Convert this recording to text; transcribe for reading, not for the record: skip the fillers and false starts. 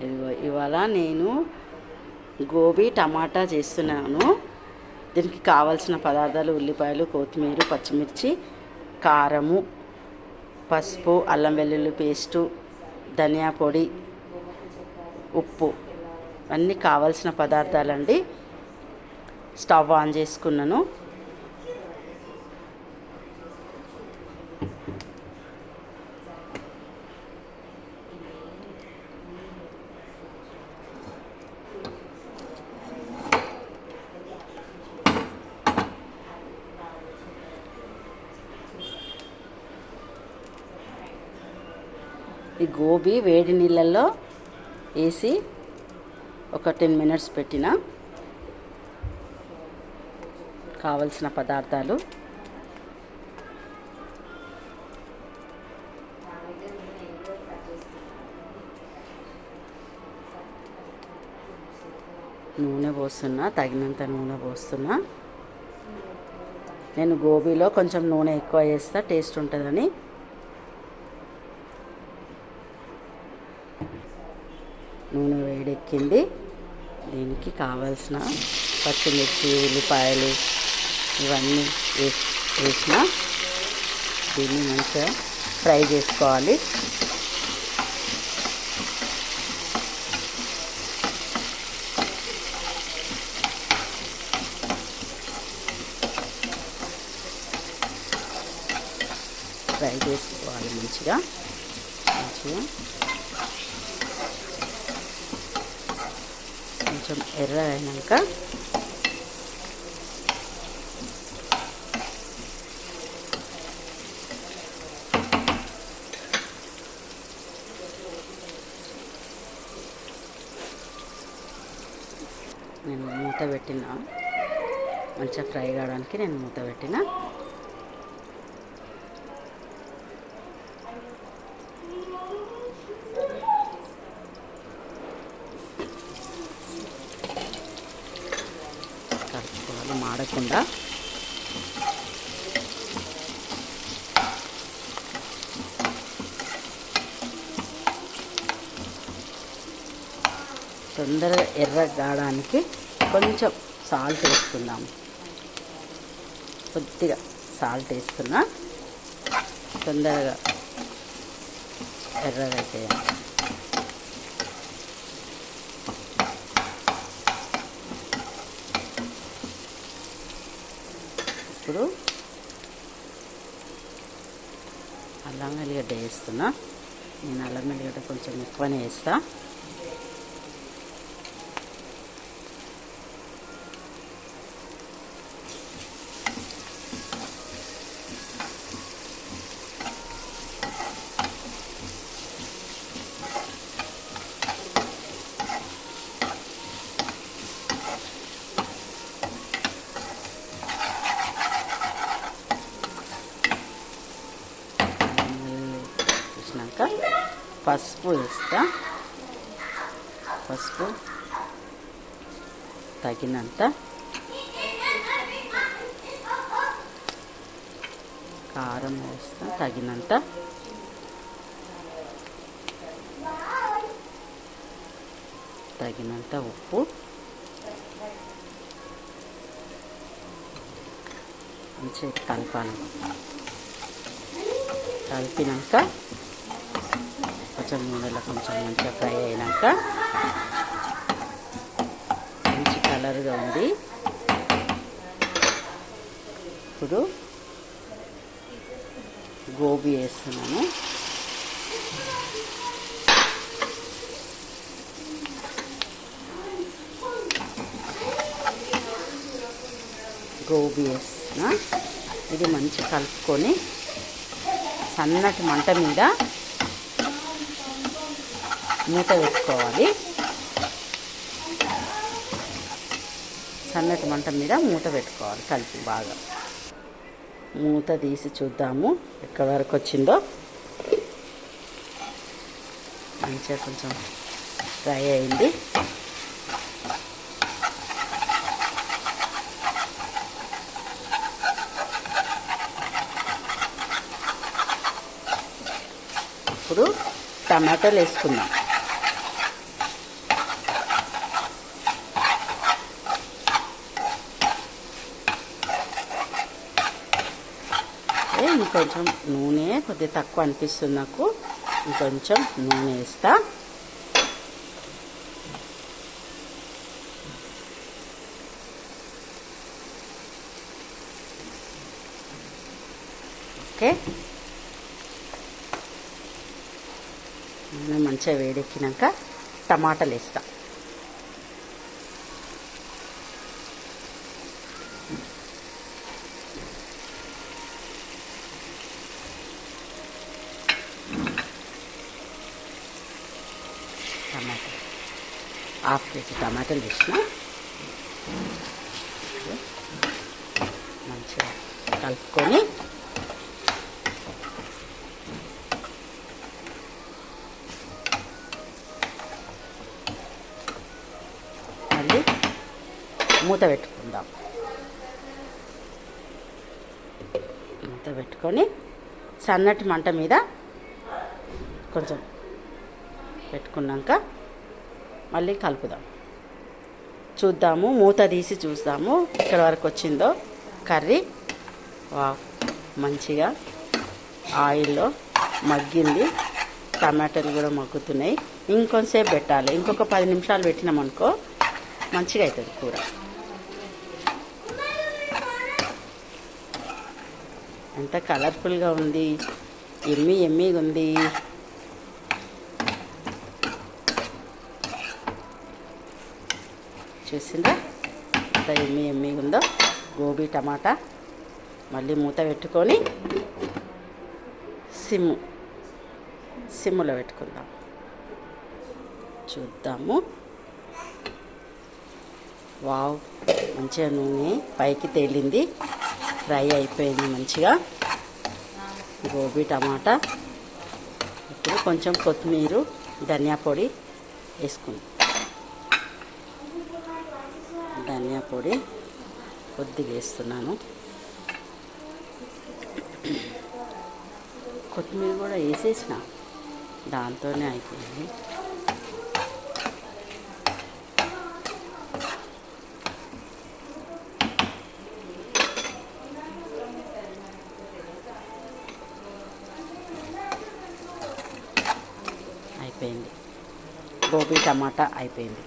ఇదిగో ఇవాళ నేను గోబీ టమాటా చేస్తున్నాను. దీనికి కావాల్సిన పదార్థాలు ఉల్లిపాయలు, కొత్తిమీర, పచ్చిమిర్చి, కారము, పసుపు, అల్లం వెల్లుల్లి పేస్టు, ధనియా పొడి, ఉప్పు అన్నీ కావాల్సిన పదార్థాలండి. స్టవ్ ఆన్ చేసుకున్నాను. ఈ గోబీ వేడి నీళ్ళల్లో వేసి ఒక 10 మినిట్స్ పెట్టిన. కావలసిన పదార్థాలు నూనె పోస్తున్నా, తగినంత నూనె పోస్తున్నా. నేను గోబీలో కొంచెం నూనె ఎక్కువ వేస్తా, టేస్ట్ ఉంటుందని. నూనె వేడెక్కింది. దీనికి కావాల్సిన పచ్చిమిర్చి, ఉల్లిపాయలు ఇవన్నీ వేసిన దీన్ని మంచిగా ఫ్రై చేసుకోవాలి. మంచిగా కొంచెం ఎర్ర అయినాక నేను మూత పెట్టిన, మంచిగా ఫ్రై కావడానికి నేను మూత పెట్టిన. కలుపుకోవాలి మాడకుండా. తొందరగా ఎర్ర కావడానికి కొంచెం సాల్ట్ వేసుకుందాము. కొద్దిగా సాల్ట్ వేస్తున్నా, తొందరగా ఎర్రగా అయితే. ఇప్పుడు అల్లం వెల్లిగడ్డ వేస్తున్నా. నేను అల్లం వెల్లిగడ్డ కొంచెం ఎక్కువనే వేస్తా. పసుపు వేస్తా. పసుపు తగినంత, కారం వేస్తా తగినంత, తగినంత ఉప్పు, మంచిగా కలపాలి. కలిపినాక కొంచెం నూనెలో కొంచెం మంచిగా ఫ్రై అయినాక మంచి కలర్గా ఉంది. ఇప్పుడు గోబీ వేస్తున్నాను. గోబీ వేస్తున్నా. ఇది మంచి కలుపుకొని సన్నటి మంట మీద మూత పెట్టుకోవాలి. సన్నటి మంట మీద మూత పెట్టుకోవాలి. కలిపి బాగా మూత తీసి చూద్దాము ఎక్కడి వరకు వచ్చిందో. మంచిగా కొంచెం ఫ్రై అయింది. ఇప్పుడు టమాటాలు వేసుకుందాం. ఇంకొంచెం నూనె కొద్దిగా తక్కువ అనిపిస్తుంది నాకు, ఇంకొంచెం నూనె వేస్తా. ఓకే, నూనె మంచిగా వేడెక్కినాక టమాటాలు వేస్తా. టమాటా 1/2 కేజీ టమాటాలు వేసిన. మంచిగా కలుపుకొని మళ్ళీ మూత పెట్టుకుందాం. మూత పెట్టుకొని సన్నటి మంట మీద కొంచెం పెట్టుకున్నాక మళ్ళీ కలుపుదాం. చూద్దాము, మూత తీసి చూద్దాము ఇక్కడ వరకు వచ్చిందో కర్రీ. మంచిగా ఆయిల్లో మగ్గింది, టమాటాలు కూడా మగ్గుతున్నాయి. ఇంకొంచెంసేపు పెట్టాలి, ఇంకొక 10 నిమిషాలు పెట్టినామనుకో మంచిగా అవుతుంది కూర. ఎంత కలర్ఫుల్గా ఉంది, ఎమ్మీగా ఉంది. చూసిందా ఎంత ఎమ్మీగా ఉందో గోబీ టమాటా. మళ్ళీ మూత పెట్టుకొని సిమ్ములో పెట్టుకుందాం. చూద్దాము. వావ్, మంచిగా నూనె పైకి తేలింది, ఫ్రై అయిపోయింది మంచిగా గోబీ టమాటా. ఇప్పుడు కొంచెం కొత్తిమీర, ధనియా పొడి వేసుకుందాం. ధనియా పొడి కొద్దిగా వేస్తున్నాను. కొత్తిమీర కూడా వేసేసిన, దాంతోనే అయిపోయింది. అయిపోయింది, గోబీ టమాటా అయిపోయింది.